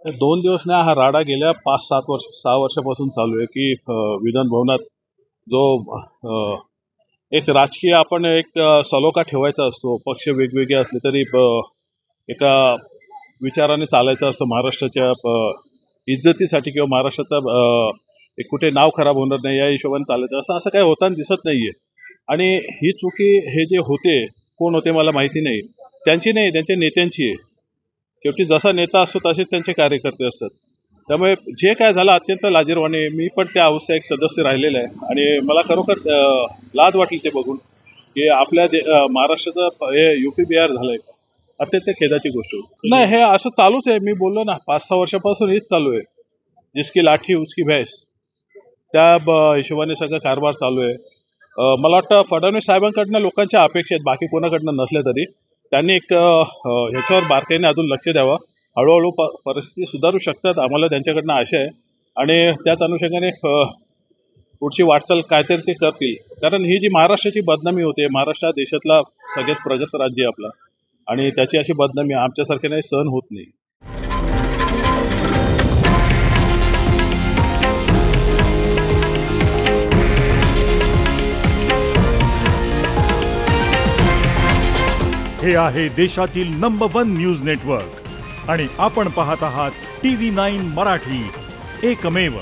2 दिवस नाही, हा राडा गेल्या 5-7 वर्ष 6 वर्षापासून चालू आहे की विधान भवनात जो एक राजकीय आपण एक सलोखा ठेवायचा असतो. पक्ष वेगवेगळे असले तरी एका विचाराने चालायचं असतं महाराष्ट्राच्या इज्जतीसाठी किंवा महाराष्ट्राचा एक कुठे नाव खराब होणार नाही या हिशोबाने चालायचं असं काही होताना दिसत नाहीये. आणि ही चुकी हे जे होते, कोण होते मला माहिती नाही, त्यांची नाही, त्यांच्या नेत्यांची आहे. शेवटी जसा नेता असतो तसेच त्यांचे कार्यकर्ते असतात. त्यामुळे जे काय झालं अत्यंत लाजिरवाणे. मी पण त्या अवस्था एक सदस्य राहिलेला आहे आणि मला खरोखर लाज वाटली ते बघून की आपल्या महाराष्ट्राचं हे युपी बिहार झालंय. अत्यंत खेदाची गोष्ट. नाही, हे असं चालूच आहे. मी बोललो ना 5-6 वर्षापासून हेच चालू आहे. जिसकी लाठी उसकी भैंस, त्या हिशोबाने सगळं कारभार चालू आहे. मला वाटतं फडणवीस साहेबांकडनं लोकांच्या अपेक्षा आहेत, बाकी कोणाकडनं नसल्या तरी त्यांनी एक ह्याच्यावर बारकाईने अजून लक्ष द्यावं. हळूहळू परिस्थिती सुधारू शकतात, आम्हाला त्यांच्याकडनं आशा आहे. आणि त्याच अनुषंगाने पुढची वाटचाल काहीतरी ते करतील. कारण ही जी महाराष्ट्राची बदनामी होते, महाराष्ट्र हा देशातला सगळ्यात प्रगत राज्य आहे आपला, आणि त्याची अशी बदनामी आमच्यासारख्याने सहन होत नाही. हे आहे देशातील नंबर 1 न्यूज नेटवर्क आणि आपण पाहत आहात TV9 मराठी, एकमेव.